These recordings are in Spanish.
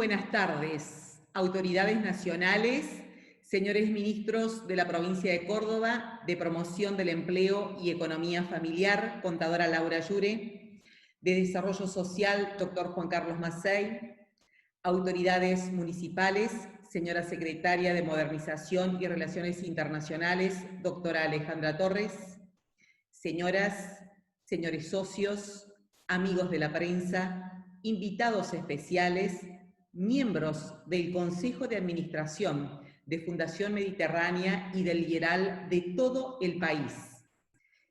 buenas tardes, autoridades nacionales, señores ministros de la provincia de Córdoba, de Promoción del Empleo y Economía Familiar, contadora Laura Yure, de Desarrollo Social, doctor Juan Carlos Macei, autoridades municipales, señora secretaria de Modernización y Relaciones Internacionales, doctora Alejandra Torres, señoras, señores socios, amigos de la prensa, invitados especiales, miembros del Consejo de Administración de Fundación Mediterránea y del IERAL de todo el país.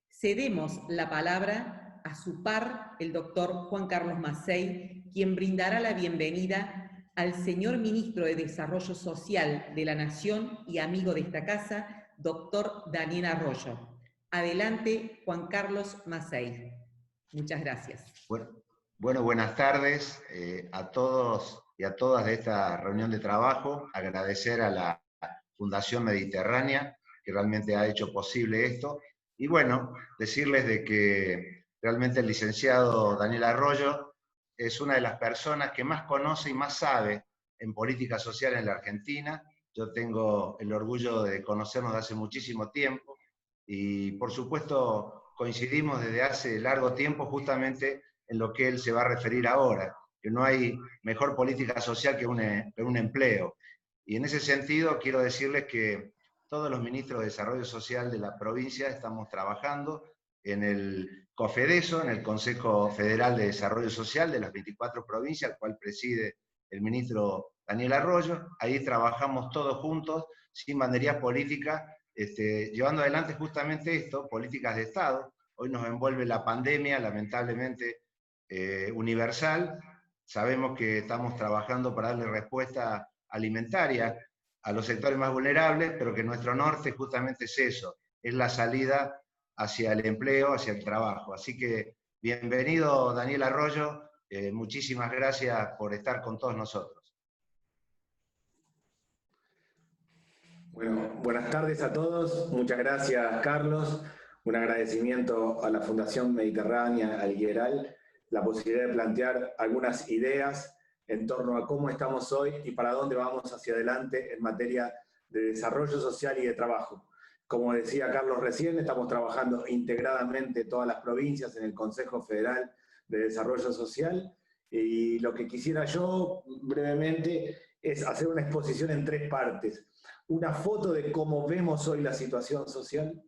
Cedemos la palabra a su par, el doctor Juan Carlos Macei, quien brindará la bienvenida al señor Ministro de Desarrollo Social de la Nación y amigo de esta casa, doctor Daniel Arroyo. Adelante, Juan Carlos Macei. Muchas gracias. Bueno, buenas tardes a todos y a todas de esta reunión de trabajo. Agradecer a la Fundación Mediterránea, que realmente ha hecho posible esto. Y bueno, decirles de que realmente el licenciado Daniel Arroyo es una de las personas que más conoce y más sabe en política social en la Argentina. Yo tengo el orgullo de conocernos de hace muchísimo tiempo y por supuesto coincidimos desde hace largo tiempo justamente en lo que él se va a referir ahora, que no hay mejor política social que un empleo. Y en ese sentido quiero decirles que todos los ministros de Desarrollo Social de la provincia estamos trabajando en el COFEDESO, en el Consejo Federal de Desarrollo Social de las 24 provincias, al cual preside el ministro Daniel Arroyo. Ahí trabajamos todos juntos, sin banderías políticas, llevando adelante justamente esto, políticas de Estado. Hoy nos envuelve la pandemia, lamentablemente, universal. Sabemos que estamos trabajando para darle respuesta alimentaria a los sectores más vulnerables, pero que nuestro norte justamente es eso, es la salida hacia el empleo, hacia el trabajo. Así que bienvenido Daniel Arroyo, muchísimas gracias por estar con todos nosotros. Bueno, buenas tardes a todos, muchas gracias Carlos, un agradecimiento a la Fundación Mediterránea, al IERAL, la posibilidad de plantear algunas ideas en torno a cómo estamos hoy y para dónde vamos hacia adelante en materia de desarrollo social y de trabajo. Como decía Carlos recién, estamos trabajando integradamente todas las provincias en el Consejo Federal de Desarrollo Social y lo que quisiera yo brevemente es hacer una exposición en tres partes. Una foto de cómo vemos hoy la situación social,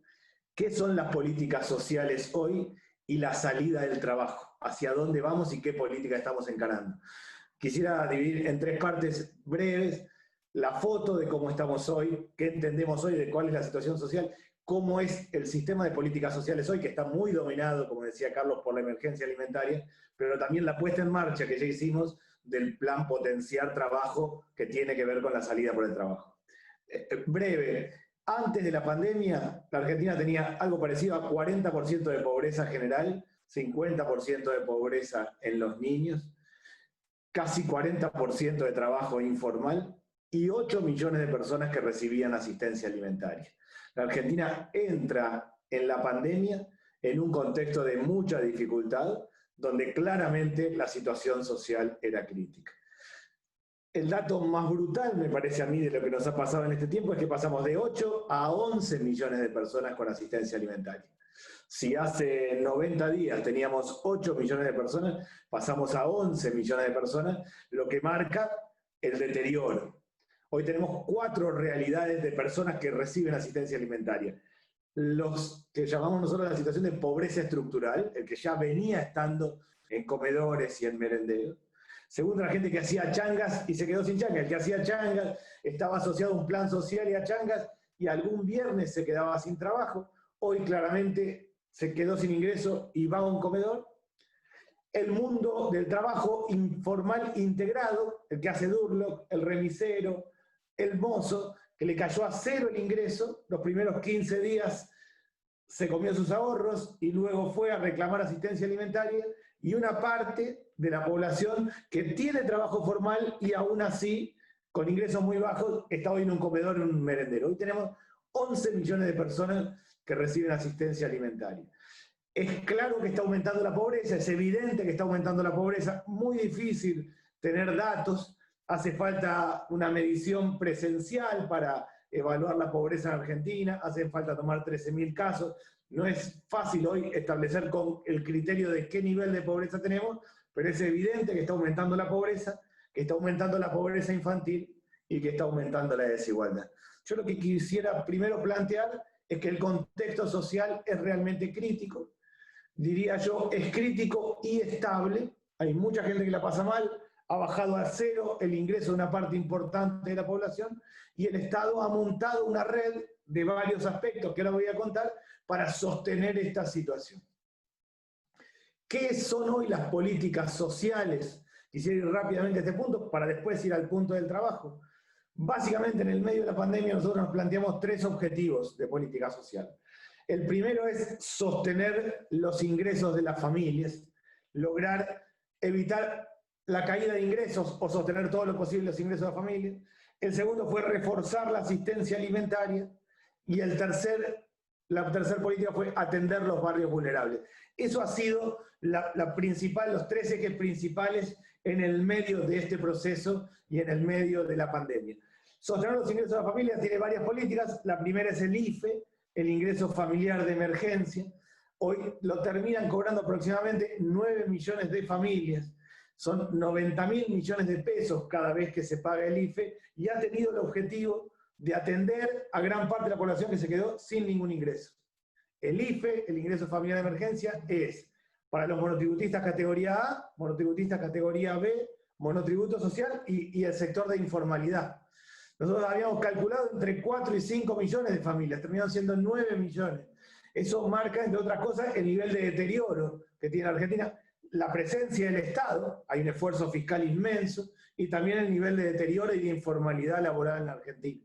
qué son las políticas sociales hoy y la salida del trabajo, hacia dónde vamos y qué política estamos encarando. Quisiera dividir en tres partes breves la foto de cómo estamos hoy, qué entendemos hoy de cuál es la situación social, cómo es el sistema de políticas sociales hoy, que está muy dominado, como decía Carlos, por la emergencia alimentaria, pero también la puesta en marcha que ya hicimos del plan Potenciar Trabajo, que tiene que ver con la salida por el trabajo. Breve, antes de la pandemia, la Argentina tenía algo parecido a 40% de pobreza general, 50% de pobreza en los niños, casi 40% de trabajo informal y 8 millones de personas que recibían asistencia alimentaria. La Argentina entra en la pandemia en un contexto de mucha dificultad, donde claramente la situación social era crítica. El dato más brutal, me parece a mí, de lo que nos ha pasado en este tiempo es que pasamos de 8 a 11 millones de personas con asistencia alimentaria. Si hace 90 días teníamos 8 millones de personas, pasamos a 11 millones de personas, lo que marca el deterioro. Hoy tenemos 4 realidades de personas que reciben asistencia alimentaria. Los que llamamos nosotros la situación de pobreza estructural, el que ya venía estando en comedores y en merenderos. Segundo, la gente que hacía changas y se quedó sin changas. El que hacía changas estaba asociado a un plan social y a changas y algún viernes se quedaba sin trabajo. Hoy claramente se quedó sin ingreso y va a un comedor. El mundo del trabajo informal integrado, el que hace Durlock, el remisero, el mozo, que le cayó a 0 el ingreso, los primeros 15 días se comió sus ahorros y luego fue a reclamar asistencia alimentaria, y una parte de la población que tiene trabajo formal y aún así, con ingresos muy bajos, está hoy en un comedor, en un merendero. Hoy tenemos 11 millones de personas que reciben asistencia alimentaria. Es claro que está aumentando la pobreza, es evidente que está aumentando la pobreza, muy difícil tener datos, hace falta una medición presencial para evaluar la pobreza en Argentina, hace falta tomar 13.000 casos. No es fácil hoy establecer con el criterio de qué nivel de pobreza tenemos, pero es evidente que está aumentando la pobreza, que está aumentando la pobreza infantil y que está aumentando la desigualdad. Yo lo que quisiera primero plantear es que el contexto social es realmente crítico, diría yo, es crítico y estable. Hay mucha gente que la pasa mal, ha bajado a cero el ingreso de una parte importante de la población y el Estado ha montado una red de varios aspectos que ahora voy a contar para sostener esta situación. ¿Qué son hoy las políticas sociales? Quisiera ir rápidamente a este punto para después ir al punto del trabajo. Básicamente, en el medio de la pandemia nosotros nos planteamos 3 objetivos de política social. El primero es sostener los ingresos de las familias, lograr evitar la caída de ingresos o sostener todo lo posible los ingresos de las familias. El segundo fue reforzar la asistencia alimentaria y la tercera política fue atender los barrios vulnerables. Eso ha sido los 3 ejes principales en el medio de este proceso y en el medio de la pandemia. Sostener los ingresos de la familia tiene varias políticas. La primera es el IFE, el ingreso familiar de emergencia. Hoy lo terminan cobrando aproximadamente 9 millones de familias. Son 90.000 millones de pesos cada vez que se paga el IFE y ha tenido el objetivo de atender a gran parte de la población que se quedó sin ningún ingreso. El IFE, el ingreso familiar de emergencia, es para los monotributistas categoría A, monotributistas categoría B, monotributo social y el sector de informalidad. Nosotros habíamos calculado entre 4 y 5 millones de familias, terminaron siendo 9 millones. Eso marca, entre otras cosas, el nivel de deterioro que tiene Argentina, la presencia del Estado, hay un esfuerzo fiscal inmenso, y también el nivel de deterioro y de informalidad laboral en la Argentina.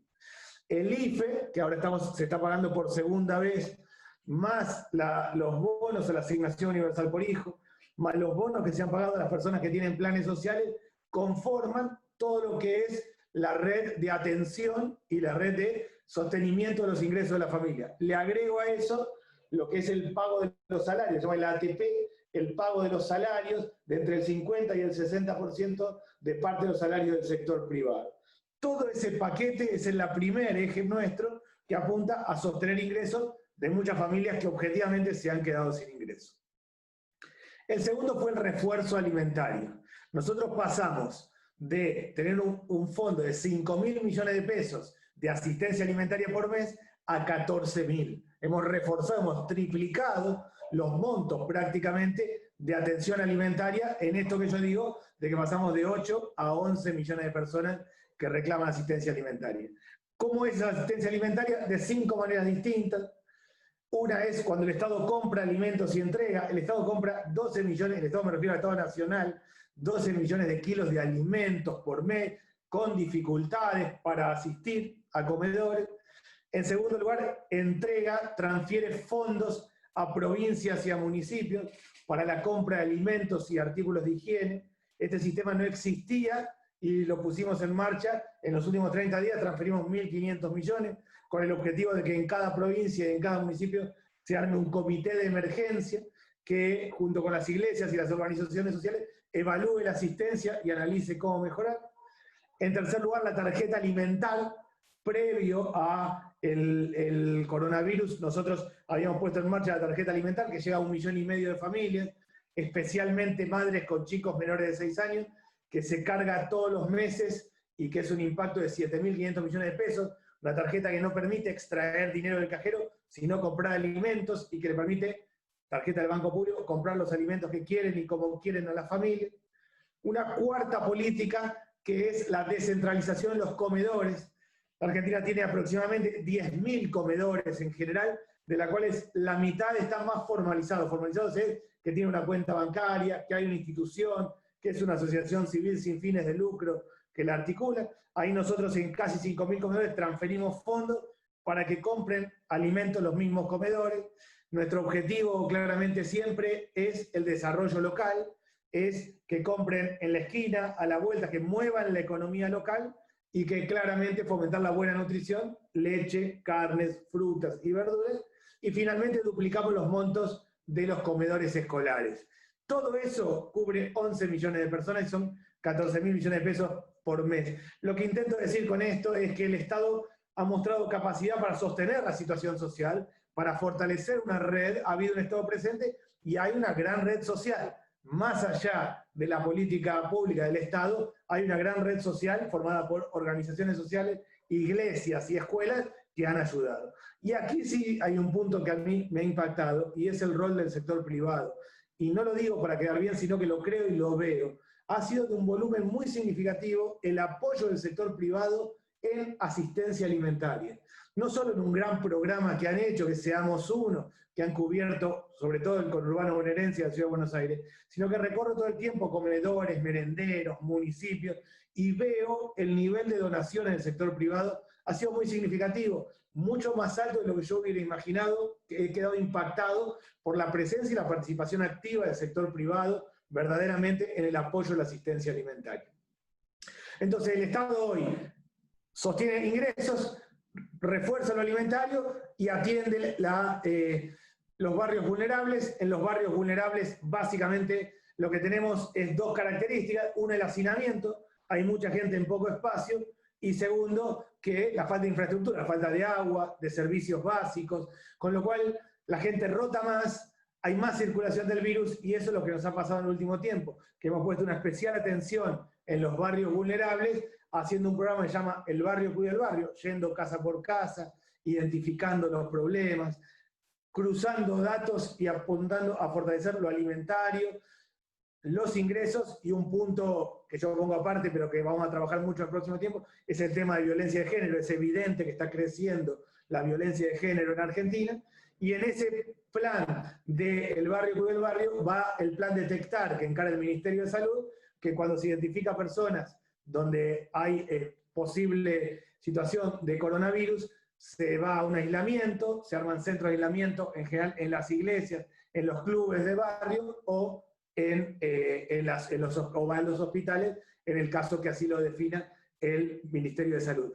El IFE, que ahora se está pagando por segunda vez, más los bonos a la asignación universal por hijo, más los bonos que se han pagado a las personas que tienen planes sociales, conforman todo lo que es la red de atención y la red de sostenimiento de los ingresos de la familia. Le agrego a eso lo que es el pago de los salarios, se llama el ATP, el pago de los salarios de entre el 50 y el 60% de parte de los salarios del sector privado. Todo ese paquete es el primer eje nuestro que apunta a sostener ingresos de muchas familias que objetivamente se han quedado sin ingresos. El segundo fue el refuerzo alimentario. Nosotros pasamos de tener un fondo de 5.000 millones de pesos de asistencia alimentaria por mes a 14.000. Hemos reforzado, hemos triplicado los montos prácticamente de atención alimentaria en esto que yo digo, de que pasamos de 8 a 11 millones de personas que reclaman asistencia alimentaria. ¿Cómo es la asistencia alimentaria? De 5 maneras distintas. Una es cuando el Estado compra alimentos y entrega. El Estado compra 12 millones, el Estado me refiero al Estado Nacional, 12 millones de kilos de alimentos por mes, con dificultades para asistir a comedores. En segundo lugar, transfiere fondos a provincias y a municipios para la compra de alimentos y artículos de higiene. Este sistema no existía y lo pusimos en marcha. En los últimos 30 días transferimos 1.500 millones con el objetivo de que en cada provincia y en cada municipio se arme un comité de emergencia que, junto con las iglesias y las organizaciones sociales, evalúe la asistencia y analice cómo mejorar. En tercer lugar, la tarjeta alimentar. Previo a el coronavirus, nosotros habíamos puesto en marcha la tarjeta alimentar que llega a 1,5 millones de familias, especialmente madres con chicos menores de 6 años, que se carga todos los meses y que es un impacto de 7.500 millones de pesos, una tarjeta que no permite extraer dinero del cajero, sino comprar alimentos y que le permite, tarjeta del Banco Público, comprar los alimentos que quieren y como quieren a las familias. Una cuarta política que es la descentralización de los comedores. La Argentina tiene aproximadamente 10.000 comedores en general, de las cuales la mitad están más formalizados. Formalizados es que tiene una cuenta bancaria, que hay una institución, que es una asociación civil sin fines de lucro que la articula. Ahí nosotros en casi 5.000 comedores transferimos fondos para que compren alimentos los mismos comedores. Nuestro objetivo claramente siempre es el desarrollo local, es que compren en la esquina, a la vuelta, que muevan la economía local y que claramente fomentar la buena nutrición, leche, carnes, frutas y verduras. Y finalmente duplicamos los montos de los comedores escolares. Todo eso cubre 11 millones de personas y son 14.000 millones de pesos por mes. Lo que intento decir con esto es que el Estado ha mostrado capacidad para sostener la situación social, para fortalecer una red, ha habido un Estado presente y hay una gran red social. Más allá de la política pública del Estado, hay una gran red social formada por organizaciones sociales, iglesias y escuelas que han ayudado. Y aquí sí hay un punto que a mí me ha impactado y es el rol del sector privado. Y no lo digo para quedar bien, sino que lo creo y lo veo. Ha sido de un volumen muy significativo el apoyo del sector privado en asistencia alimentaria. No solo en un gran programa que han hecho, que Seamos Uno, que han cubierto sobre todo el conurbano bonaerense de la Ciudad de Buenos Aires, sino que recorro todo el tiempo comedores, merenderos, municipios, y veo el nivel de donaciones del sector privado ha sido muy significativo, mucho más alto de lo que yo hubiera imaginado, que he quedado impactado por la presencia y la participación activa del sector privado verdaderamente en el apoyo a la asistencia alimentaria. Entonces el Estado hoy sostiene ingresos, refuerza lo alimentario y atiende los barrios vulnerables. En los barrios vulnerables básicamente lo que tenemos es dos características. Una, el hacinamiento, hay mucha gente en poco espacio, y segundo, que la falta de infraestructura, la falta de agua, de servicios básicos, con lo cual la gente rota más, hay más circulación del virus, y eso es lo que nos ha pasado en el último tiempo, que hemos puesto una especial atención en los barrios vulnerables, haciendo un programa que se llama El Barrio Cuida el Barrio, yendo casa por casa, identificando los problemas, cruzando datos y apuntando a fortalecer lo alimentario, los ingresos, y un punto que yo pongo aparte, pero que vamos a trabajar mucho en el próximo tiempo, es el tema de violencia de género. Es evidente que está creciendo la violencia de género en Argentina, y en ese plan del barrio Cuida el Barrio va el plan Detectar, que encara el Ministerio de Salud, que cuando se identifica personas donde hay posible situación de coronavirus, se va a un aislamiento, se arman centros de aislamiento, en general en las iglesias, en los clubes de barrio, o va a los hospitales, en el caso que así lo defina el Ministerio de Salud.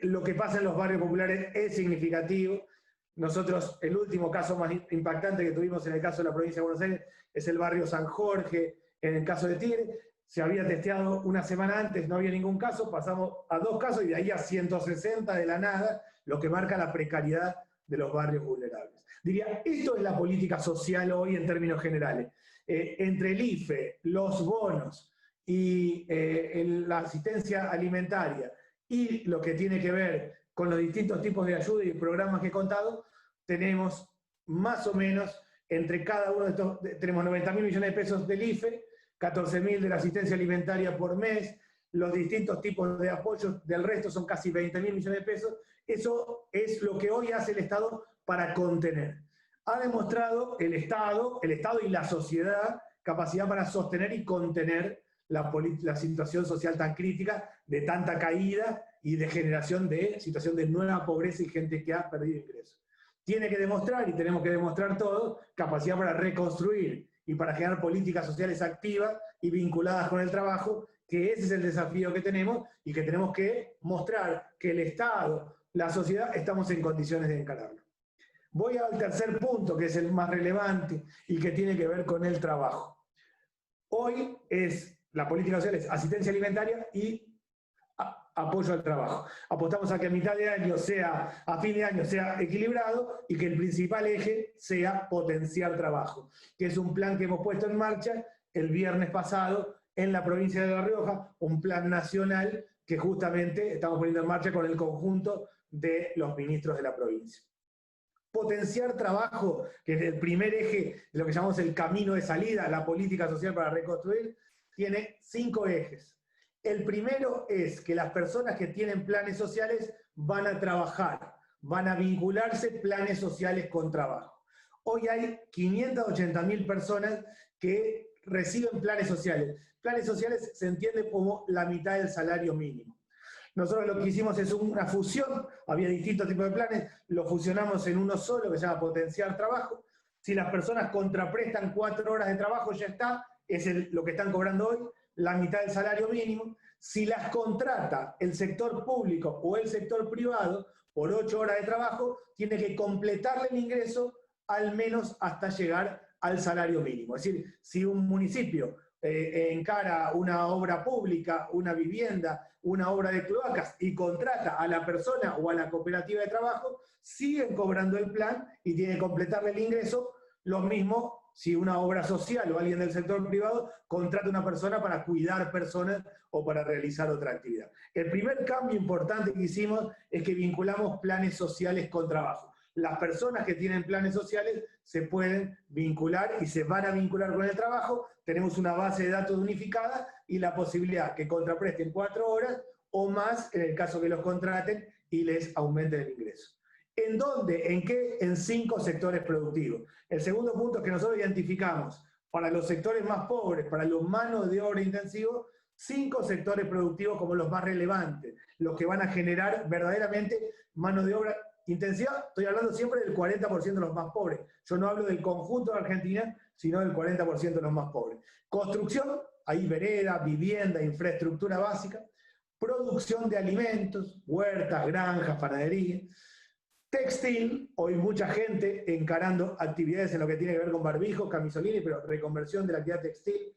Lo que pasa en los barrios populares es significativo. Nosotros, el último caso más impactante que tuvimos en el caso de la provincia de Buenos Aires es el barrio San Jorge, en el caso de Tigre. Se había testeado una semana antes, no había ningún caso, pasamos a 2 casos y de ahí a 160 de la nada, lo que marca la precariedad de los barrios vulnerables. Diría, esto es la política social hoy en términos generales. Entre el IFE, los bonos y la asistencia alimentaria y lo que tiene que ver con los distintos tipos de ayuda y programas que he contado, tenemos más o menos, entre cada uno de estos, tenemos 90.000 millones de pesos del IFE, 14.000 de la asistencia alimentaria por mes, los distintos tipos de apoyos del resto son casi 20.000 millones de pesos. Eso es lo que hoy hace el Estado para contener. Ha demostrado el Estado y la sociedad capacidad para sostener y contener la situación social tan crítica, de tanta caída y de generación de situación de nueva pobreza y gente que ha perdido ingresos. Tiene que demostrar, y tenemos que demostrar todos, capacidad para reconstruir y para generar políticas sociales activas y vinculadas con el trabajo, que ese es el desafío que tenemos y que tenemos que mostrar que el Estado, la sociedad, estamos en condiciones de encararlo. Voy al tercer punto, que es el más relevante y que tiene que ver con el trabajo. Hoy la política social es asistencia alimentaria y apoyo al trabajo. Apostamos a que a mitad de año a fin de año sea equilibrado, y que el principal eje sea potenciar trabajo, que es un plan que hemos puesto en marcha el viernes pasado en la provincia de La Rioja, un plan nacional que justamente estamos poniendo en marcha con el conjunto de los ministros de la provincia. Potenciar trabajo, que es el primer eje de lo que llamamos el camino de salida, la política social para reconstruir, tiene 5 ejes. El primero es que las personas que tienen planes sociales van a trabajar, van a vincularse planes sociales con trabajo. Hoy hay 580.000 personas que reciben planes sociales. Planes sociales se entiende como la mitad del salario mínimo. Nosotros lo que hicimos es una fusión, había distintos tipos de planes, lo fusionamos en uno solo que se llama Potenciar Trabajo. Si las personas contraprestan 4 horas de trabajo, ya está, es lo que están cobrando hoy, la mitad del salario mínimo. Si las contrata el sector público o el sector privado por 8 horas de trabajo, tiene que completarle el ingreso al menos hasta llegar al salario mínimo. Es decir, si un municipio encara una obra pública, una vivienda, una obra de cloacas y contrata a la persona o a la cooperativa de trabajo, siguen cobrando el plan y tiene que completarle el ingreso. Lo mismo si una obra social o alguien del sector privado contrata a una persona para cuidar personas o para realizar otra actividad. El primer cambio importante que hicimos es que vinculamos planes sociales con trabajo. Las personas que tienen planes sociales se pueden vincular y se van a vincular con el trabajo. Tenemos una base de datos unificada y la posibilidad que contrapresten 4 horas o más en el caso que los contraten y les aumenten el ingreso. ¿En dónde? ¿En qué? En 5 sectores productivos. El segundo punto es que nosotros identificamos para los sectores más pobres, para los manos de obra intensivos, 5 sectores productivos como los más relevantes, los que van a generar verdaderamente mano de obra intensiva. Estoy hablando siempre del 40% de los más pobres. Yo no hablo del conjunto de Argentina, sino del 40% de los más pobres. Construcción, ahí vereda, vivienda, infraestructura básica. Producción de alimentos, huertas, granjas, panadería. Textil, hoy mucha gente encarando actividades en lo que tiene que ver con barbijos, camisolines, pero reconversión de la actividad textil.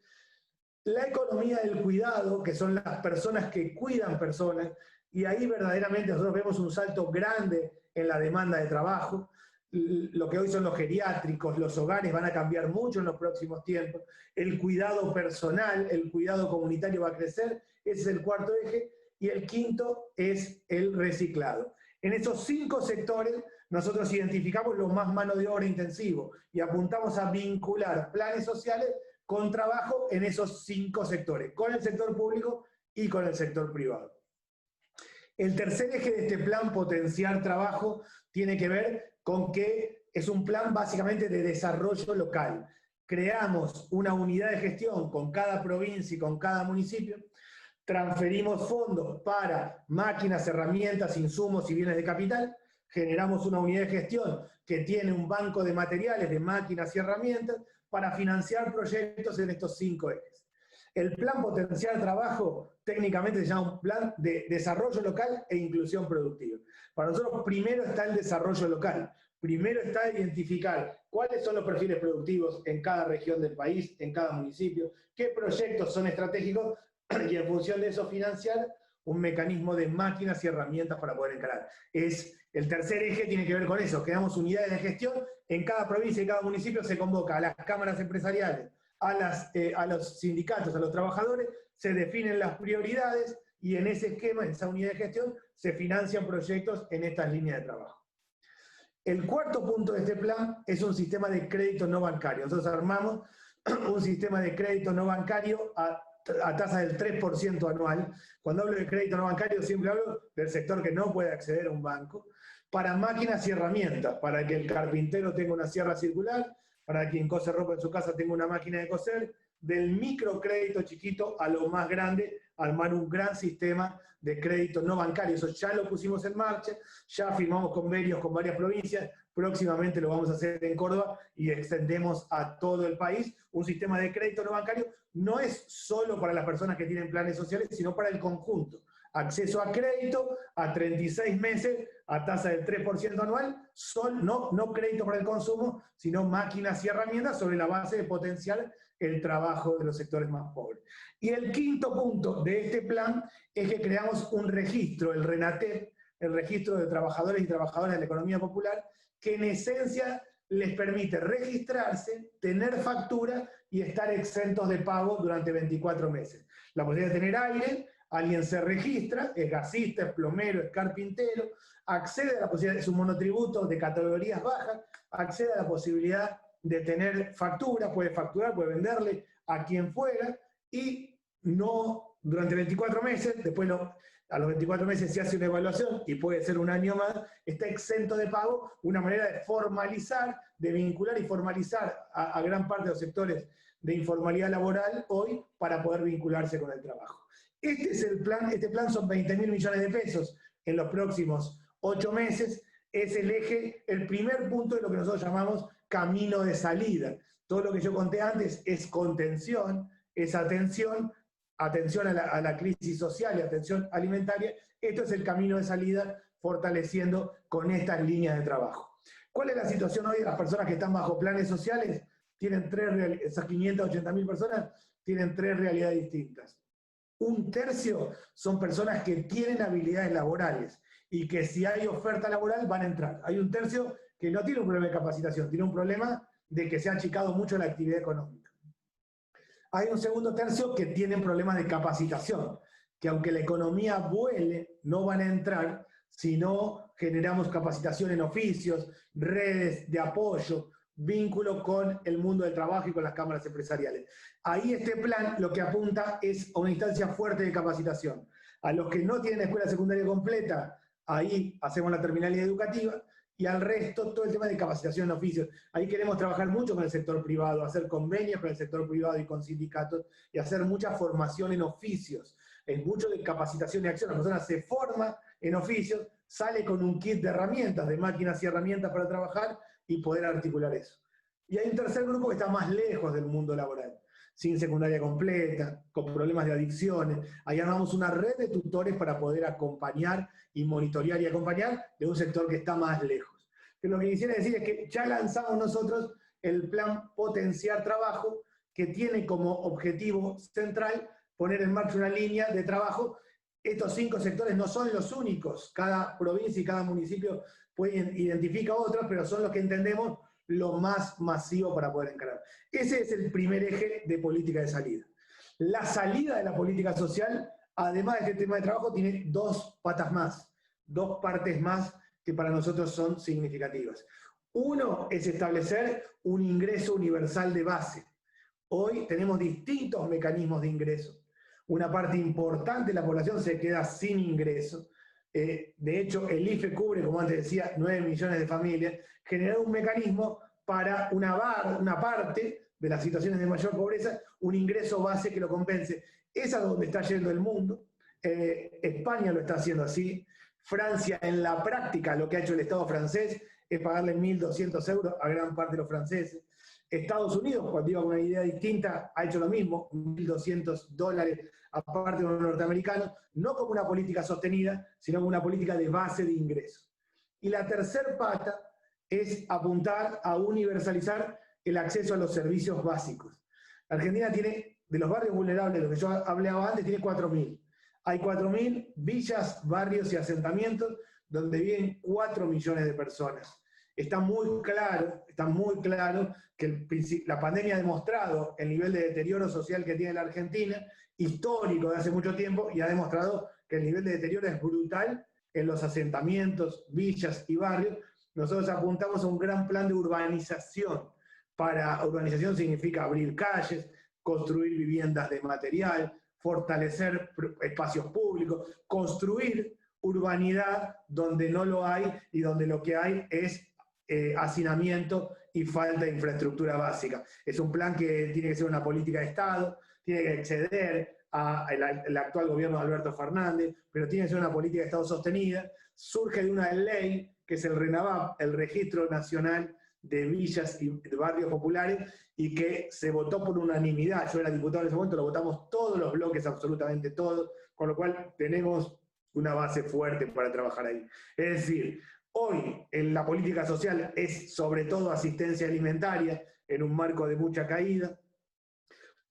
La economía del cuidado, que son las personas que cuidan personas, y ahí verdaderamente nosotros vemos un salto grande en la demanda de trabajo. Lo que hoy son los geriátricos, los hogares van a cambiar mucho en los próximos tiempos. El cuidado personal, el cuidado comunitario va a crecer, ese es el cuarto eje. Y el quinto es el reciclado. En esos 5 sectores nosotros identificamos los más mano de obra intensivo y apuntamos a vincular planes sociales con trabajo en esos 5 sectores, con el sector público y con el sector privado. El tercer eje de este plan, potenciar trabajo, tiene que ver con que es un plan básicamente de desarrollo local. Creamos una unidad de gestión con cada provincia y con cada municipio. Transferimos fondos para máquinas, herramientas, insumos y bienes de capital. Generamos una unidad de gestión que tiene un banco de materiales, de máquinas y herramientas para financiar proyectos en estos 5 ejes. El plan Potenciar Trabajo técnicamente se llama un plan de desarrollo local e inclusión productiva. Para nosotros primero está el desarrollo local. Primero está identificar cuáles son los perfiles productivos en cada región del país, en cada municipio, qué proyectos son estratégicos y en función de eso financiar un mecanismo de máquinas y herramientas para poder encarar. El tercer eje tiene que ver con eso, creamos unidades de gestión, en cada provincia y cada municipio se convoca a las cámaras empresariales, a los sindicatos, a los trabajadores, se definen las prioridades y en ese esquema, en esa unidad de gestión, se financian proyectos en estas líneas de trabajo. El cuarto punto de este plan es un sistema de crédito no bancario. Nosotros armamos un sistema de crédito no bancario a tasa del 3% anual. Cuando hablo de crédito no bancario siempre hablo del sector que no puede acceder a un banco, para máquinas y herramientas, para que el carpintero tenga una sierra circular, para quien cose ropa en su casa tenga una máquina de coser, del microcrédito chiquito a lo más grande, armar un gran sistema de crédito no bancario. Eso ya lo pusimos en marcha, ya firmamos convenios con varias provincias, próximamente lo vamos a hacer en Córdoba y extendemos a todo el país. Un sistema de crédito no bancario no es solo para las personas que tienen planes sociales, sino para el conjunto. Acceso a crédito a 36 meses a tasa del 3% anual, no crédito para el consumo, sino máquinas y herramientas sobre la base de potenciar el trabajo de los sectores más pobres. Y el quinto punto de este plan es que creamos un registro, el RENATEP, el registro de trabajadores y trabajadoras de la economía popular, que en esencia les permite registrarse, tener factura y estar exentos de pago durante 24 meses. La posibilidad de tener aire, alguien se registra, es gasista, es plomero, es carpintero, accede a la posibilidad, es un monotributo de categorías bajas, accede a la posibilidad de tener factura, puede facturar, puede venderle a quien fuera, y no durante 24 meses, después a los 24 meses se hace una evaluación, y puede ser un año más, está exento de pago, una manera de formalizar, de vincular y formalizar a gran parte de los sectores de informalidad laboral hoy para poder vincularse con el trabajo. Este es el plan, este plan son 20.000 millones de pesos en los próximos 8 meses, es el eje, el primer punto de lo que nosotros llamamos camino de salida. Todo lo que yo conté antes es contención, es atención a la crisis social y atención alimentaria. Esto es el camino de salida fortaleciendo con estas líneas de trabajo. ¿Cuál es la situación hoy de las personas que están bajo planes sociales? esas 580.000 personas tienen 3 realidades distintas. Un tercio son personas que tienen habilidades laborales y que si hay oferta laboral van a entrar. Hay un tercio que no tiene un problema de capacitación, tiene un problema de que se ha achicado mucho la actividad económica. Hay un segundo tercio que tienen problemas de capacitación, que aunque la economía vuele, no van a entrar si no generamos capacitación en oficios, redes de apoyo, vínculo con el mundo del trabajo y con las cámaras empresariales. Ahí este plan lo que apunta es a una instancia fuerte de capacitación. A los que no tienen escuela secundaria completa, ahí hacemos la terminalidad educativa, y al resto todo el tema de capacitación en oficios. Ahí queremos trabajar mucho con el sector privado, hacer convenios con el sector privado y con sindicatos, y hacer mucha formación en oficios. Es mucho de capacitación y acción. La persona se forma en oficios, sale con un kit de herramientas, de máquinas y herramientas para trabajar y poder articular eso. Y hay un tercer grupo que está más lejos del mundo laboral, sin secundaria completa, con problemas de adicciones. Ahí armamos una red de tutores para poder acompañar y monitorear y acompañar de un sector que está más lejos. Pero lo que quisiera decir es que ya lanzamos nosotros el plan Potenciar Trabajo, que tiene como objetivo central poner en marcha una línea de trabajo. Estos 5 sectores no son los únicos, cada provincia y cada municipio identifica otros, pero son los que entendemos lo más masivo para poder encarar. Ese es el primer eje de política de salida. La salida de la política social, además de este tema de trabajo, tiene 2 patas más, 2 partes más que para nosotros son significativas. Uno es establecer un ingreso universal de base. Hoy tenemos distintos mecanismos de ingreso. Una parte importante de la población se queda sin ingreso. De hecho, el IFE cubre, como antes decía, 9 millones de familias. Generar un mecanismo para una parte de las situaciones de mayor pobreza, un ingreso base que lo compense. Es a donde está yendo el mundo. España lo está haciendo así. Francia, en la práctica, lo que ha hecho el Estado francés es pagarle 1.200 euros a gran parte de los franceses. Estados Unidos, cuando iba con una idea distinta, ha hecho lo mismo, $1.200 aparte de los norteamericanos, no como una política sostenida, sino como una política de base de ingresos. Y la tercer pata es apuntar a universalizar el acceso a los servicios básicos. La Argentina tiene, de los barrios vulnerables, lo que yo hablaba antes, tiene 4.000. Hay 4.000 villas, barrios y asentamientos donde viven 4 millones de personas. Está muy claro que la pandemia ha demostrado el nivel de deterioro social que tiene la Argentina, histórico de hace mucho tiempo, y ha demostrado que el nivel de deterioro es brutal en los asentamientos, villas y barrios. Nosotros apuntamos a un gran plan de urbanización. Urbanización significa abrir calles, construir viviendas de material, fortalecer espacios públicos, construir urbanidad donde no lo hay y donde lo que hay es hacinamiento y falta de infraestructura básica. Es un plan que tiene que ser una política de Estado, tiene que exceder al actual gobierno de Alberto Fernández, pero tiene que ser una política de Estado sostenida. Surge de una ley que es el RENAVAP, el Registro Nacional de Villas y de Barrios Populares, y que se votó por unanimidad. Yo era diputado en ese momento, lo votamos todos los bloques, absolutamente todos, con lo cual tenemos una base fuerte para trabajar ahí. Es decir, hoy en la política social es sobre todo asistencia alimentaria en un marco de mucha caída.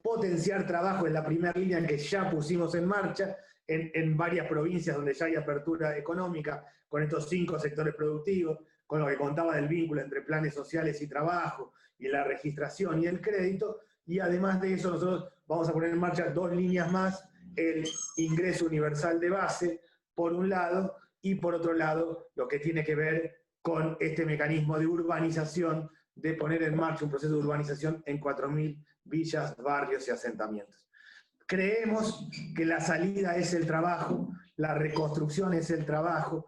Potenciar trabajo es la primera línea que ya pusimos en marcha en varias provincias donde ya hay apertura económica con estos 5 sectores productivos, con lo que contaba del vínculo entre planes sociales y trabajo, y la registración y el crédito, y además de eso nosotros vamos a poner en marcha 2 líneas más, el ingreso universal de base, por un lado, y por otro lado, lo que tiene que ver con este mecanismo de urbanización, de poner en marcha un proceso de urbanización en 4.000 villas, barrios y asentamientos. Creemos que la salida es el trabajo, la reconstrucción es el trabajo.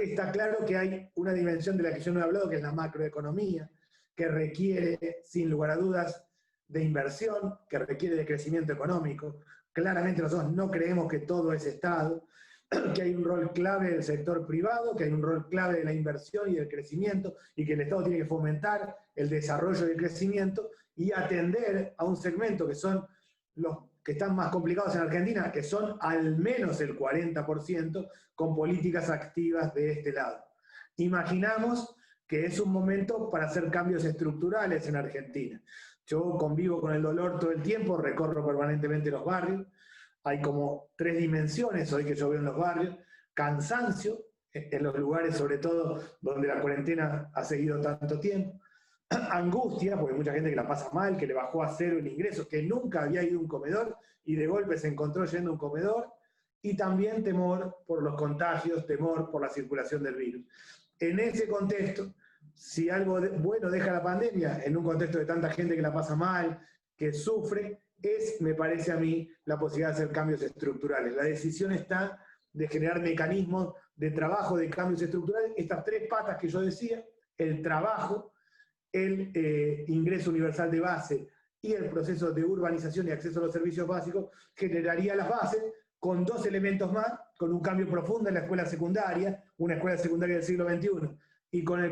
Está claro que hay una dimensión de la que yo no he hablado, que es la macroeconomía, que requiere, sin lugar a dudas, de inversión, que requiere de crecimiento económico. Claramente nosotros no creemos que todo es Estado, que hay un rol clave del sector privado, que hay un rol clave de la inversión y del crecimiento, y que el Estado tiene que fomentar el desarrollo y el crecimiento y atender a un segmento que son los que están más complicados en Argentina, que son al menos el 40%, con políticas activas de este lado. Imaginamos que es un momento para hacer cambios estructurales en Argentina. Yo convivo con el dolor todo el tiempo, recorro permanentemente los barrios. Hay como 3 dimensiones hoy que yo veo en los barrios. Cansancio, en los lugares sobre todo donde la cuarentena ha seguido tanto tiempo. Angustia, porque hay mucha gente que la pasa mal, que le bajó a 0 el ingreso, que nunca había ido a un comedor y de golpe se encontró yendo a un comedor. Y también temor por los contagios, temor por la circulación del virus. En ese contexto, si algo bueno deja la pandemia, en un contexto de tanta gente que la pasa mal, que sufre, es, me parece a mí, la posibilidad de hacer cambios estructurales. La decisión está de generar mecanismos de trabajo, de cambios estructurales, estas 3 patas que yo decía, el trabajo, el ingreso universal de base y el proceso de urbanización y acceso a los servicios básicos, generaría las bases con 2 elementos más, con un cambio profundo en la escuela secundaria, una escuela secundaria del siglo XXI, y con el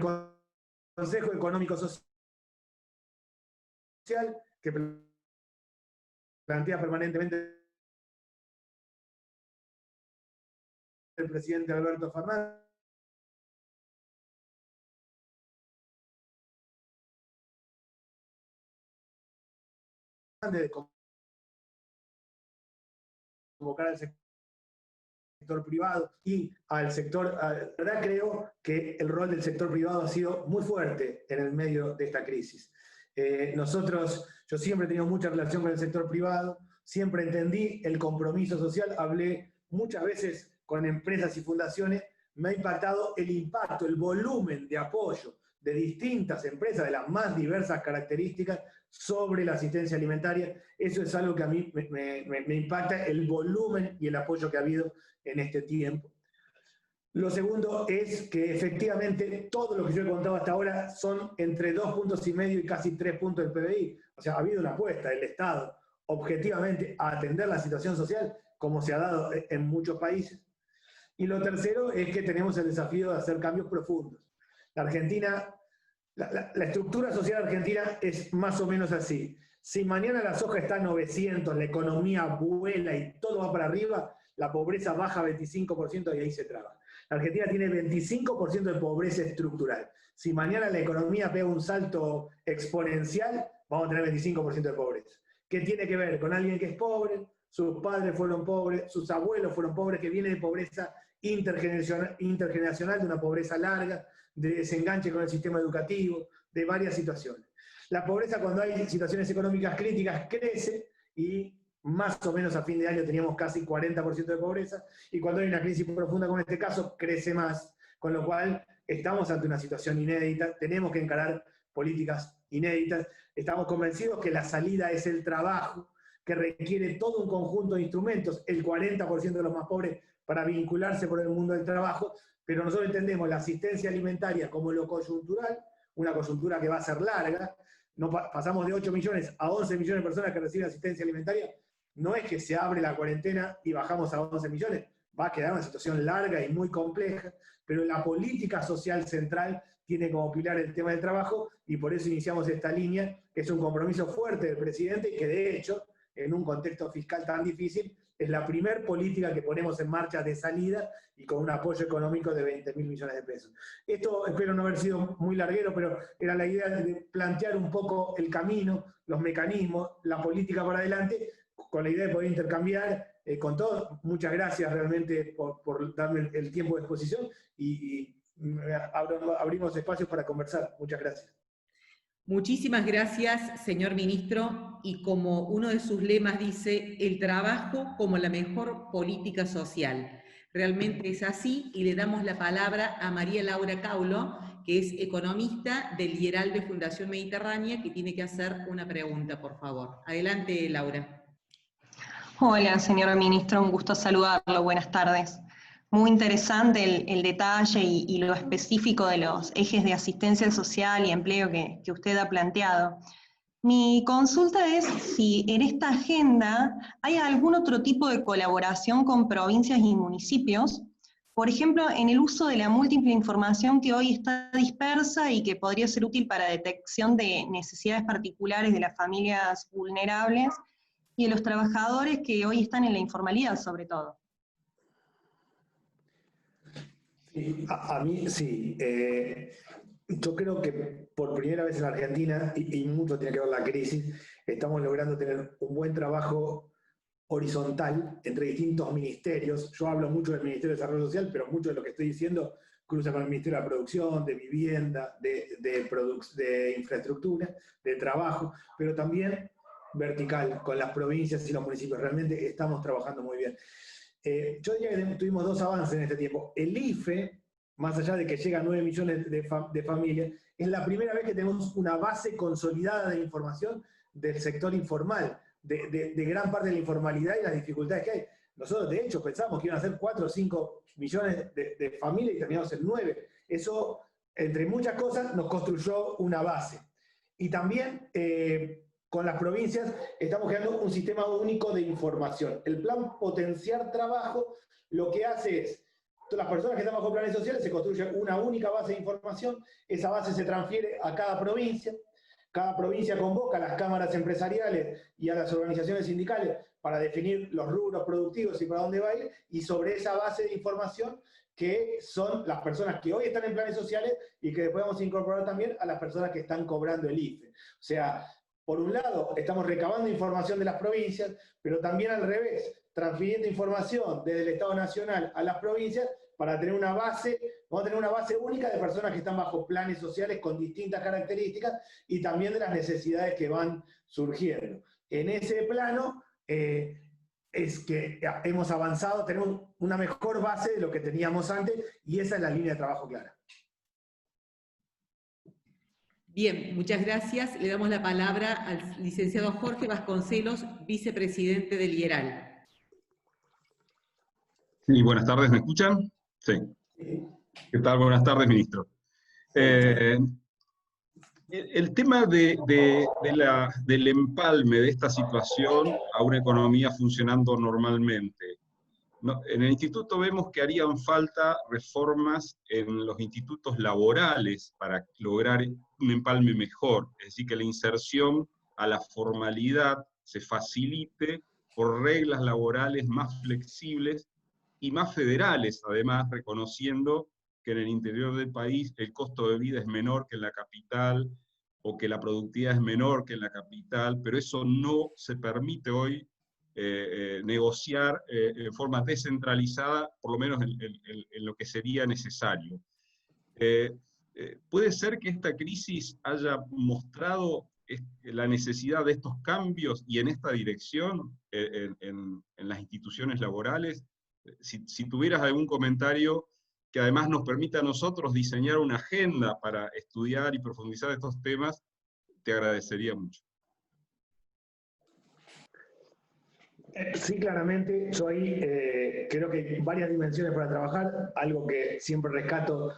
Consejo Económico Social, que plantea permanentemente el presidente Alberto Fernández, de convocar al sector privado y al sector, la verdad creo que el rol del sector privado ha sido muy fuerte en el medio de esta crisis. Yo siempre he tenido mucha relación con el sector privado, siempre entendí el compromiso social, hablé muchas veces con empresas y fundaciones, me ha impactado el impacto, el volumen de apoyo de distintas empresas, de las más diversas características, sobre la asistencia alimentaria. Eso es algo que a mí me impacta, el volumen y el apoyo que ha habido en este tiempo. Lo segundo es que efectivamente todo lo que yo he contado hasta ahora son entre 2,5 puntos y casi 3 puntos del PBI. O sea, ha habido una apuesta del Estado, objetivamente, a atender la situación social, como se ha dado en muchos países. Y lo tercero es que tenemos el desafío de hacer cambios profundos. La Argentina, la estructura social argentina es más o menos así. Si mañana la soja está a 900, la economía vuela y todo va para arriba, la pobreza baja 25% y ahí se traba. La Argentina tiene 25% de pobreza estructural. Si mañana la economía pega un salto exponencial, vamos a tener 25% de pobreza. ¿Qué tiene que ver con alguien que es pobre? Sus padres fueron pobres, sus abuelos fueron pobres, que viene de pobreza intergeneracional, de una pobreza larga, de desenganche con el sistema educativo, de varias situaciones. La pobreza, cuando hay situaciones económicas críticas, crece y más o menos a fin de año teníamos casi 40% de pobreza, y cuando hay una crisis profunda como en este caso, crece más, con lo cual estamos ante una situación inédita, tenemos que encarar políticas inéditas, estamos convencidos que la salida es el trabajo, que requiere todo un conjunto de instrumentos, el 40% de los más pobres para vincularse por el mundo del trabajo, pero nosotros entendemos la asistencia alimentaria como lo coyuntural, una coyuntura que va a ser larga, no pasamos de 8 millones a 11 millones de personas que reciben asistencia alimentaria, no es que se abre la cuarentena y bajamos a 11 millones, va a quedar una situación larga y muy compleja, pero la política social central tiene como pilar el tema del trabajo y por eso iniciamos esta línea, que es un compromiso fuerte del presidente y que de hecho, en un contexto fiscal tan difícil, es la primer política que ponemos en marcha de salida y con un apoyo económico de 20.000 millones de pesos. Esto espero no haber sido muy larguero, pero era la idea de plantear un poco el camino, los mecanismos, la política para adelante, con la idea de poder intercambiar con todos. Muchas gracias realmente por darme el tiempo de exposición y abrimos espacios para conversar. Muchas gracias. Muchísimas gracias, señor ministro, y como uno de sus lemas dice, el trabajo como la mejor política social. Realmente es así, y le damos la palabra a María Laura Caulo, que es economista del Lieralde Fundación Mediterránea, que tiene que hacer una pregunta, por favor. Adelante, Laura. Hola, señor ministro, un gusto saludarlo, buenas tardes. Muy interesante el detalle y lo específico de los ejes de asistencia social y empleo que usted ha planteado. Mi consulta es si en esta agenda hay algún otro tipo de colaboración con provincias y municipios, por ejemplo, en el uso de la múltiple información que hoy está dispersa y que podría ser útil para detección de necesidades particulares de las familias vulnerables y de los trabajadores que hoy están en la informalidad, sobre todo. Sí, a mí sí. Yo creo que por primera vez en Argentina, y mucho tiene que ver la crisis, estamos logrando tener un buen trabajo horizontal entre distintos ministerios. Yo hablo mucho del Ministerio de Desarrollo Social, pero mucho de lo que estoy diciendo cruza con el Ministerio de la Producción, de Vivienda, de Infraestructura, de Trabajo, pero también vertical, con las provincias y los municipios. Realmente estamos trabajando muy bien. Yo diría que tuvimos dos avances en este tiempo. El IFE, más allá de que llega a 9 millones de familias, es la primera vez que tenemos una base consolidada de información del sector informal, de gran parte de la informalidad y las dificultades que hay. Nosotros, de hecho, pensamos que iban a ser 4 o 5 millones de familias y terminamos en 9. Eso, entre muchas cosas, nos construyó una base. Y también, con las provincias, estamos creando un sistema único de información. El plan Potenciar Trabajo lo que hace es, las personas que están bajo planes sociales, se construye una única base de información, esa base se transfiere a cada provincia convoca a las cámaras empresariales y a las organizaciones sindicales para definir los rubros productivos y para dónde va a ir, y sobre esa base de información que son las personas que hoy están en planes sociales y que después vamos a incorporar también a las personas que están cobrando el IFE. O sea, por un lado, estamos recabando información de las provincias, pero también al revés, transfiriendo información desde el Estado Nacional a las provincias para tener una base, vamos a tener una base única de personas que están bajo planes sociales con distintas características y también de las necesidades que van surgiendo. En ese plano es que hemos avanzado, tenemos una mejor base de lo que teníamos antes y esa es la línea de trabajo clara. Bien, muchas gracias. Le damos la palabra al licenciado Jorge Vasconcelos, vicepresidente del IERAL. Sí, buenas tardes, ¿me escuchan? Sí. ¿Qué tal? Buenas tardes, ministro. El tema del empalme de esta situación a una economía funcionando normalmente. En el instituto vemos que harían falta reformas en los institutos laborales para lograr un empalme mejor, es decir, que la inserción a la formalidad se facilite por reglas laborales más flexibles y más federales, además reconociendo que en el interior del país el costo de vida es menor que en la capital, o que la productividad es menor que en la capital, pero eso no se permite hoy negociar en forma descentralizada, por lo menos en lo que sería necesario. ¿Puede ser que esta crisis haya mostrado la necesidad de estos cambios y en esta dirección en las instituciones laborales? Si tuvieras algún comentario que además nos permita a nosotros diseñar una agenda para estudiar y profundizar estos temas, te agradecería mucho. Sí, claramente, yo ahí creo que hay varias dimensiones para trabajar, algo que siempre rescato.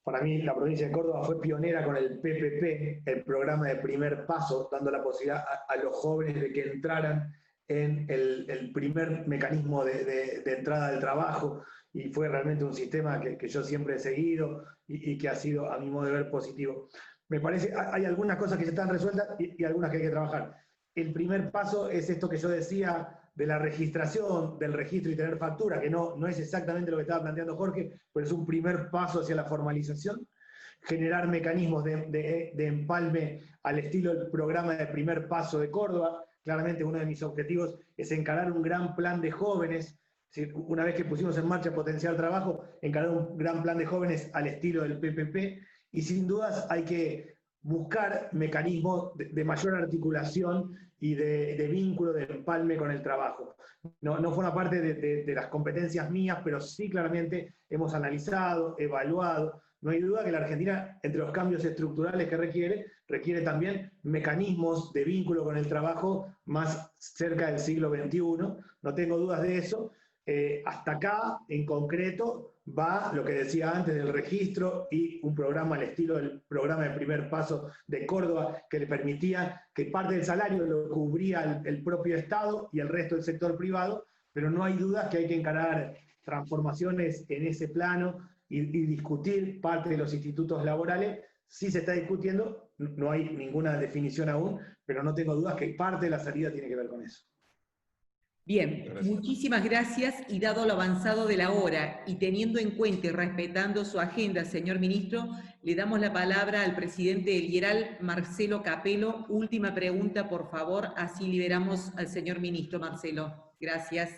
Para mí, la provincia de Córdoba fue pionera con el PPP, el programa de primer paso, dando la posibilidad a los jóvenes de que entraran en el primer mecanismo de entrada al trabajo, y fue realmente un sistema que yo siempre he seguido y que ha sido, a mi modo de ver, positivo. Me parece, hay algunas cosas que ya están resueltas y algunas que hay que trabajar. El primer paso es esto que yo decía de la registración, del registro y tener factura, que no es exactamente lo que estaba planteando Jorge, pero es un primer paso hacia la formalización. Generar mecanismos de empalme al estilo del programa de primer paso de Córdoba. Claramente uno de mis objetivos es encarar un gran plan de jóvenes. Una vez que pusimos en marcha Potenciar Trabajo, encarar un gran plan de jóvenes al estilo del PPP, y sin dudas hay que buscar mecanismos de mayor articulación y de vínculo, de empalme con el trabajo. No forma parte de las competencias mías, pero sí claramente hemos analizado, evaluado. No hay duda que la Argentina, entre los cambios estructurales que requiere también mecanismos de vínculo con el trabajo más cerca del siglo XXI. No tengo dudas de eso. Hasta acá, en concreto, va lo que decía antes del registro y un programa al estilo del programa de primer paso de Córdoba, que le permitía que parte del salario lo cubría el propio Estado y el resto del sector privado, pero no hay dudas que hay que encarar transformaciones en ese plano y discutir parte de los institutos laborales. Sí se está discutiendo, no hay ninguna definición aún, pero no tengo dudas que parte de la salida tiene que ver con eso. Bien, muchísimas gracias, y dado lo avanzado de la hora y teniendo en cuenta y respetando su agenda, señor ministro, le damos la palabra al presidente del IERAL, Marcelo Capello. Última pregunta, por favor, así liberamos al señor ministro. Marcelo, gracias.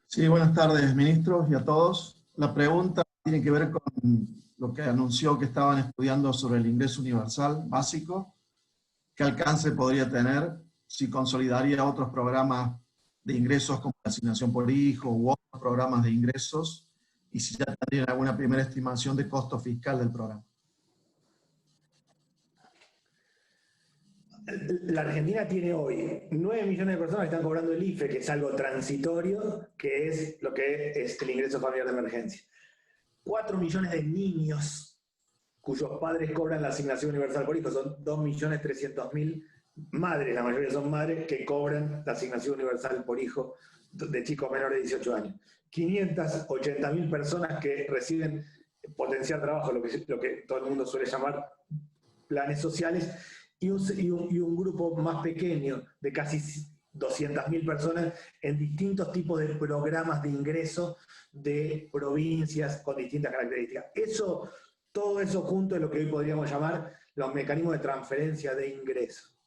Sí, buenas tardes, ministros, y a todos. La pregunta tiene que ver con lo que anunció que estaban estudiando sobre el ingreso universal básico. ¿Qué alcance podría tener si consolidaría otros programas de ingresos como la asignación por hijo u otros programas de ingresos? Y si ya tendrían alguna primera estimación de costo fiscal del programa. La Argentina tiene hoy 9 millones de personas que están cobrando el IFE, que es algo transitorio, que es lo que es el ingreso familiar de emergencia. 4 millones de niños cuyos padres cobran la asignación universal por hijo, son 2.300.000 madres, la mayoría son madres que cobran la asignación universal por hijo de chicos menores de 18 años. 580.000 personas que reciben potenciar trabajo, lo que todo el mundo suele llamar planes sociales, y un grupo más pequeño de casi 200.000 personas en distintos tipos de programas de ingreso de provincias con distintas características. Todo eso junto es lo que hoy podríamos llamar los mecanismos de transferencia de ingresos.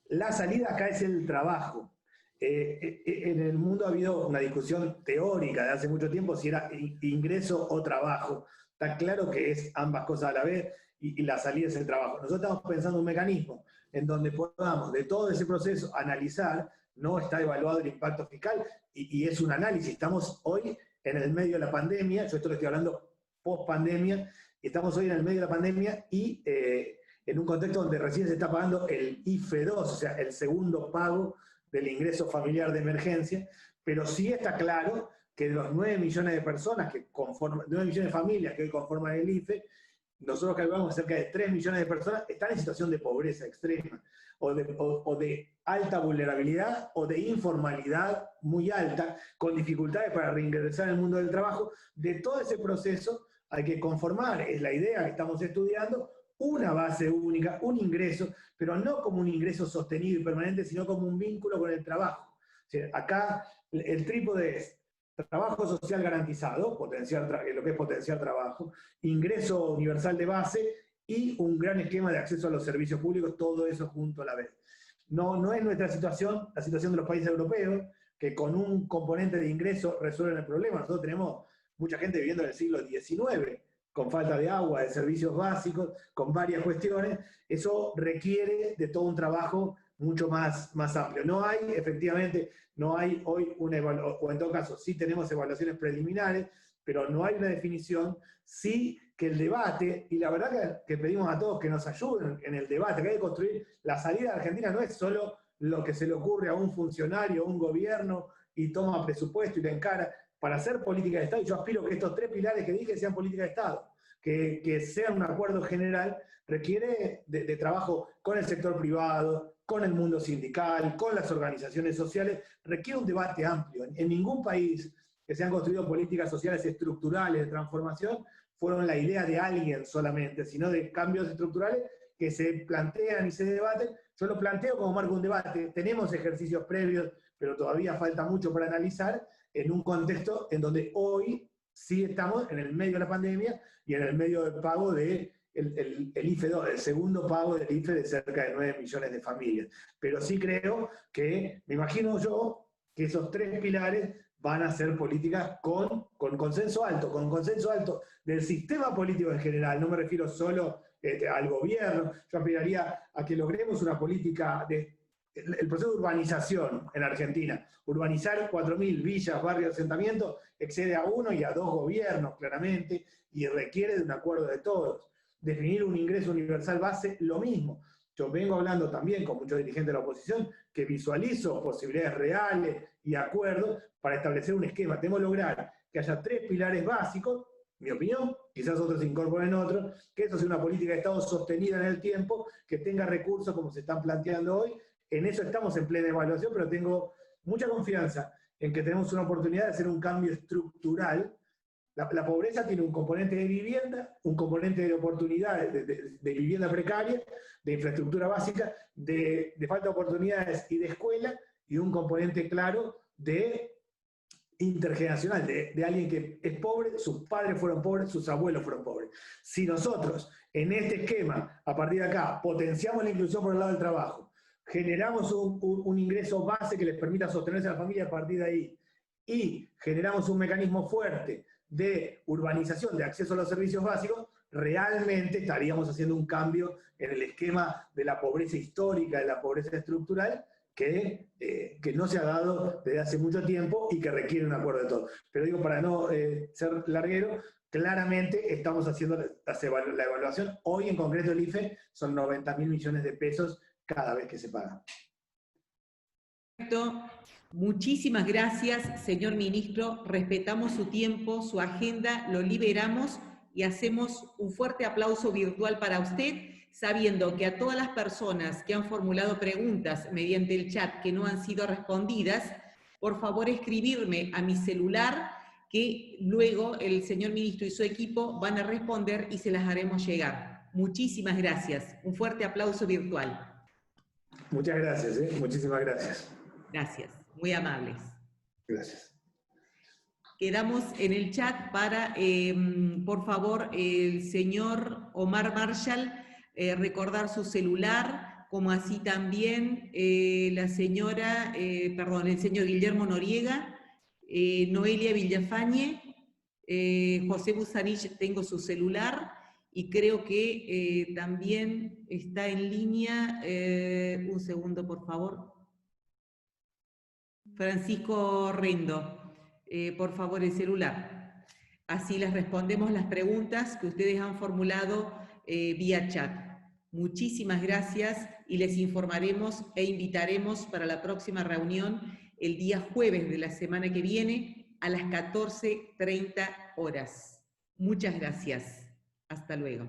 La salida acá es el trabajo. En el mundo ha habido una discusión teórica de hace mucho tiempo si era ingreso o trabajo. Está claro que es ambas cosas a la vez, y la salida es el trabajo. Nosotros estamos pensando un mecanismo en donde podamos de todo ese proceso analizar, no está evaluado el impacto fiscal, y es un análisis. Estamos hoy en el medio de la pandemia, yo esto lo estoy hablando post-pandemia, estamos hoy en el medio de la pandemia y en un contexto donde recién se está pagando el IFE 2, o sea, el segundo pago del ingreso familiar de emergencia, pero sí está claro que de los 9 millones de personas que conforman, 9 millones de familias que hoy conforman el IFE, nosotros calculamos cerca de 3 millones de personas están en situación de pobreza extrema, o de alta vulnerabilidad, o de informalidad muy alta, con dificultades para reingresar al mundo del trabajo. De todo ese proceso hay que conformar, es la idea que estamos estudiando, una base única, un ingreso, pero no como un ingreso sostenido y permanente, sino como un vínculo con el trabajo. O sea, acá el trípode es trabajo social garantizado, lo que es potenciar trabajo, ingreso universal de base y un gran esquema de acceso a los servicios públicos, todo eso junto a la vez. No es nuestra situación, la situación de los países europeos, que con un componente de ingreso resuelven el problema. Nosotros tenemos mucha gente viviendo en el siglo XIX, con falta de agua, de servicios básicos, con varias cuestiones. Eso requiere de todo un trabajo mucho más amplio. Efectivamente, no hay hoy una evaluación, o en todo caso sí tenemos evaluaciones preliminares, pero no hay una definición. Sí que el debate, y la verdad que pedimos a todos que nos ayuden en el debate, que hay que construir, la salida de Argentina no es solo lo que se le ocurre a un funcionario, a un gobierno, y toma presupuesto y le encara. Para hacer política de Estado, y yo aspiro que estos 3 pilares que dije sean política de Estado, que sea un acuerdo general, requiere de trabajo con el sector privado, con el mundo sindical, con las organizaciones sociales, requiere un debate amplio. En ningún país que se han construido políticas sociales estructurales de transformación fueron la idea de alguien solamente, sino de cambios estructurales que se plantean y se debaten. Yo lo planteo como marco de un debate. Tenemos ejercicios previos, pero todavía falta mucho para analizar en un contexto en donde hoy sí estamos en el medio de la pandemia y en el medio del pago del IFE 2, el segundo pago del IFE de cerca de 9 millones de familias. Pero sí creo que, me imagino yo, que esos 3 pilares van a ser políticas con consenso alto del sistema político en general. No me refiero solo al gobierno. Yo aspiraría a que logremos una política el proceso de urbanización en Argentina. Urbanizar 4.000 villas, barrios, asentamientos, excede a 1 y a 2 gobiernos, claramente, y requiere de un acuerdo de todos. Definir un ingreso universal base, lo mismo. Yo vengo hablando también con muchos dirigentes de la oposición que visualizo posibilidades reales y acuerdos para establecer un esquema. Tenemos que lograr que haya 3 pilares básicos, mi opinión, quizás otros incorporen otros, que eso sea una política de Estado sostenida en el tiempo, que tenga recursos como se están planteando hoy. En eso estamos en plena evaluación, pero tengo mucha confianza en que tenemos una oportunidad de hacer un cambio estructural. La pobreza tiene un componente de vivienda, un componente de oportunidades, de vivienda precaria, de infraestructura básica, de falta de oportunidades y de escuela, y un componente claro de intergeneracional, de alguien que es pobre, sus padres fueron pobres, sus abuelos fueron pobres. Si nosotros, en este esquema, a partir de acá, potenciamos la inclusión por el lado del trabajo, generamos un ingreso base que les permita sostenerse a la familia a partir de ahí, y generamos un mecanismo fuerte de urbanización, de acceso a los servicios básicos, realmente estaríamos haciendo un cambio en el esquema de la pobreza histórica, de la pobreza estructural, que no se ha dado desde hace mucho tiempo y que requiere un acuerdo de todos. Pero digo, para no ser larguero, claramente estamos haciendo la evaluación. Hoy en concreto el IFE son 90.000 millones de pesos cada vez que se paga. Perfecto. Muchísimas gracias, señor ministro. Respetamos su tiempo, su agenda, lo liberamos y hacemos un fuerte aplauso virtual para usted, sabiendo que a todas las personas que han formulado preguntas mediante el chat que no han sido respondidas, por favor escribirme a mi celular, que luego el señor ministro y su equipo van a responder y se las haremos llegar. Muchísimas gracias. Un fuerte aplauso virtual. Muchas gracias, muchísimas gracias. Gracias, muy amables. Gracias. Quedamos en el chat para, por favor, el señor Omar Marshall, recordar su celular, como así también el señor Guillermo Noriega, Noelia Villafañe, José Busanich, tengo su celular, y creo que también está en línea, un segundo por favor, Francisco Rendo. Por favor, el celular. Así les respondemos las preguntas que ustedes han formulado vía chat. Muchísimas gracias y les informaremos e invitaremos para la próxima reunión el día jueves de la semana que viene a las 14:30 horas. Muchas gracias. Hasta luego.